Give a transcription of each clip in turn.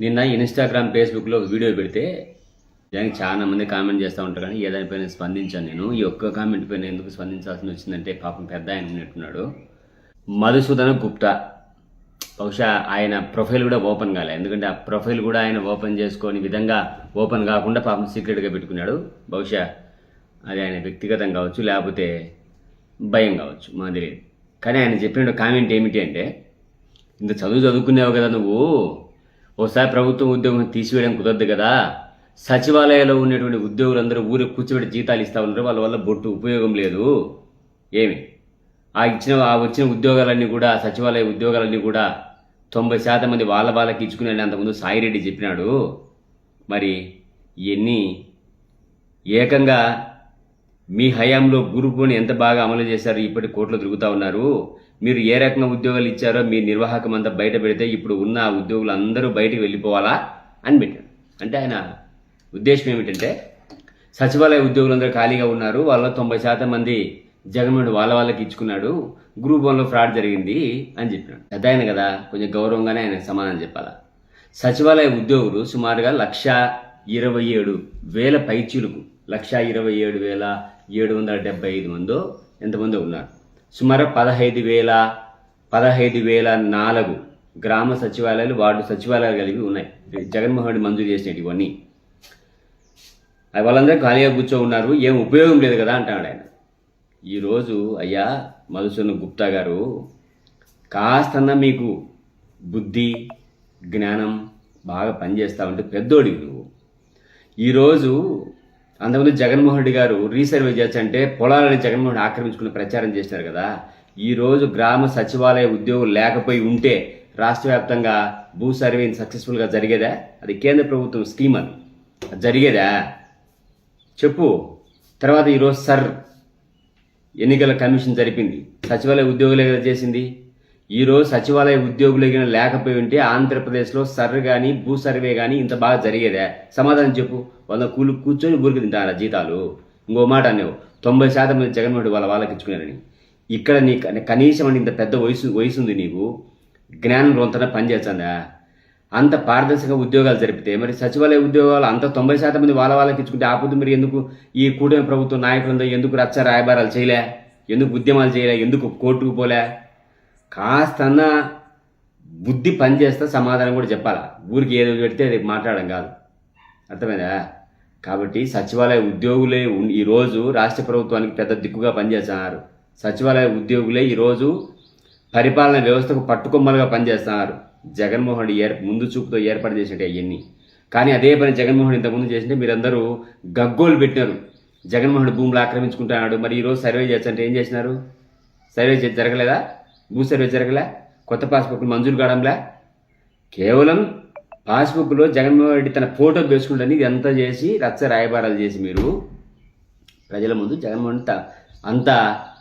నిన్న ఇన్స్టాగ్రామ్ ఫేస్బుక్లో వీడియో పెడితే దానికి చాలా మంది కామెంట్ చేస్తూ ఉంటారు, కానీ ఏదానిపైన స్పందించాను నేను. ఈ ఒక్క కామెంట్ పైన ఎందుకు స్పందించాల్సి వచ్చిందంటే పాపం పెద్ద ఆయన ఉన్నట్టున్నాడు, మధుసూదన గుప్తా. బహుశా ఆయన ప్రొఫైల్ కూడా ఓపెన్ కాలే, ఎందుకంటే ఆ ప్రొఫైల్ కూడా ఆయన ఓపెన్ చేసుకొని విధంగా ఓపెన్ కాకుండా పాపం సీక్రెట్గా పెట్టుకున్నాడు. బహుశా అది ఆయన వ్యక్తిగతం కావచ్చు, లేకపోతే భయం కావచ్చు, మాకు తెలియదు. కానీ ఆయన చెప్పిన కామెంట్ ఏమిటి అంటే, ఇంత చదువుకునేవు కదా నువ్వు, ఒకసారి ప్రభుత్వం ఉద్యోగం తీసివేయడం కుదరదు కదా, సచివాలయంలో ఉన్నటువంటి ఉద్యోగులందరూ ఊరికి కూర్చోబెట్టి జీతాలు ఇస్తూ ఉన్నారు, వాళ్ళ వల్ల బొట్టు ఉపయోగం లేదు. ఏమి వచ్చిన ఉద్యోగాలన్నీ కూడా, సచివాలయ ఉద్యోగాలన్నీ కూడా 90% మంది వాళ్ళకి ఇచ్చుకునే అంతకుముందు సాయిరెడ్డి చెప్పినాడు. మరి ఇవన్నీ ఏకంగా మీ హయాంలో గ్రూపుని ఎంత బాగా అమలు చేశారు, ఇప్పటి కోర్టులో తిరుగుతూ ఉన్నారు. మీరు ఏ రకంగా ఉద్యోగాలు ఇచ్చారో మీ నిర్వాహకం అంతా బయట పెడితే ఇప్పుడు ఉన్న ఉద్యోగులు అందరూ బయటికి వెళ్ళిపోవాలా అని పెట్టాడు. అంటే ఆయన ఉద్దేశం ఏమిటంటే, సచివాలయ ఉద్యోగులందరూ ఖాళీగా ఉన్నారు, వాళ్ళ 90% మంది జగన్మోహన్ వాళ్ళకి ఇచ్చుకున్నాడు, గ్రూప్ 1లో ఫ్రాడ్ జరిగింది అని చెప్పినాడు. పెద్ద ఆయన కదా, కొంచెం గౌరవంగానే ఆయన సమాధానం చెప్పాలా. సచివాలయ ఉద్యోగులు సుమారుగా 1,27,000 పైచీలకు 1,27,775 మందో ఎంతమందో ఉన్నారు. సుమారు 15,004 గ్రామ సచివాలయాలు, వార్డు సచివాలయాలు కలిపి ఉన్నాయి. జగన్మోహన్ రెడ్డి మంజూరు చేసినట్టు ఇవన్నీ వాళ్ళందరూ ఖాళీగా కూర్చో ఉన్నారు, ఏం ఉపయోగం లేదు కదా అంటాడు ఆయన. ఈరోజు అయ్యా మధుసూదన్ గుప్తా గారు, కాస్తన్నా మీకు బుద్ధి జ్ఞానం బాగా పనిచేస్తా ఉంటే పెద్దోడివి నువ్వు. ఈరోజు అంతకుముందు జగన్మోహన్ రెడ్డి గారు రీసర్వే చేస్తే పొలాలని జగన్మోహన్ రెడ్డి ఆక్రమించుకుని ప్రచారం చేసినారు కదా. ఈరోజు గ్రామ సచివాలయ ఉద్యోగులు లేకపోయి ఉంటే రాష్ట్ర వ్యాప్తంగా భూ సర్వే సక్సెస్ఫుల్గా జరిగేదా? అది కేంద్ర ప్రభుత్వం స్కీమ్, అది జరిగేదా చెప్పు. తర్వాత ఈరోజు ఎన్నికల కమిషన్ జరిపింది, సచివాలయ ఉద్యోగులే కదా చేసింది. ఈరోజు సచివాలయ ఉద్యోగులు లేకపోయి ఉంటే ఆంధ్రప్రదేశ్లో కానీ భూ సర్వే కానీ ఇంత బాగా జరిగేదా? సమాధానం చెప్పు. వాళ్ళ కూర్చొని ఊరికి తింటారా జీతాలు? ఇంకో మాట అనేవు 90% మంది జగన్మోహన్ రెడ్డి వాళ్ళకి ఇచ్చుకున్నారని. ఇక్కడ నీ కనీసం అంటే ఇంత పెద్ద వయసు ఉంది, నీకు జ్ఞానం రొంతన పనిచేస్తుందా? అంత పారదర్శకంగా ఉద్యోగాలు జరిపితే మరి సచివాలయ ఉద్యోగాలు అంత 90% మంది వాళ్ళకి ఇచ్చుకుంటే ఆపుతూ మరి ఎందుకు ఈ కూటమి ప్రభుత్వం నాయకులందరూ ఎందుకు రచ్చ రాయబారాలు చేయలే, ఎందుకు ఉద్యమాలు చేయలే, ఎందుకు కోర్టుకు పోలే? కాస్తన్నా బుద్ధి పనిచేస్తే సమాధానం కూడా చెప్పాలా. ఊరికి ఏదో పెడితే అది మాట్లాడడం కాదు, అర్థమైందా? కాబట్టి సచివాలయ ఉద్యోగులే ఈరోజు రాష్ట్ర ప్రభుత్వానికి పెద్ద దిక్కుగా పనిచేస్తున్నారు. సచివాలయ ఉద్యోగులే ఈరోజు పరిపాలన వ్యవస్థకు పట్టుకొమ్మలుగా పనిచేస్తున్నారు. జగన్మోహన్ రెడ్డి ముందు చూపుతో ఏర్పాటు చేసినట్టు అవన్నీ. కానీ అదే పని జగన్మోహన్ ఇంతకుముందు చేసింటే మీరందరూ గగ్గోలు పెట్టినారు, జగన్మోహన్ రెడ్డి భూములు ఆక్రమించుకుంటున్నాడు. మరి ఈరోజు సర్వే చేస్తుంటే ఏం చేసినారు? సర్వే జరగలేదా? భూ సర్వే జరగలే? కొత్త పాస్బుక్లు మంజూరు కావడంలే? కేవలం పాస్బుక్లో జగన్మోహన్ రెడ్డి తన ఫోటో వేసుకుంటాని ఇదంతా చేసి రచ్చ రాయబారాలు చేసి మీరు ప్రజల ముందు జగన్మోహన్ రెడ్డి అంతా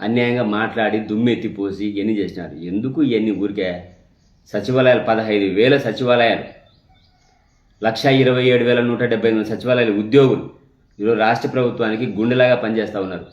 అన్యాయంగా మాట్లాడి దుమ్మెత్తిపోసి ఇవన్నీ చేసినారు. ఎందుకు ఇవన్నీ? ఊరికే సచివాలయాలు 15,000 సచివాలయాలు, 1,27,178 సచివాలయాల ఉద్యోగులు ఈరోజు రాష్ట్ర ప్రభుత్వానికి గుండెలాగా పనిచేస్తూ ఉన్నారు.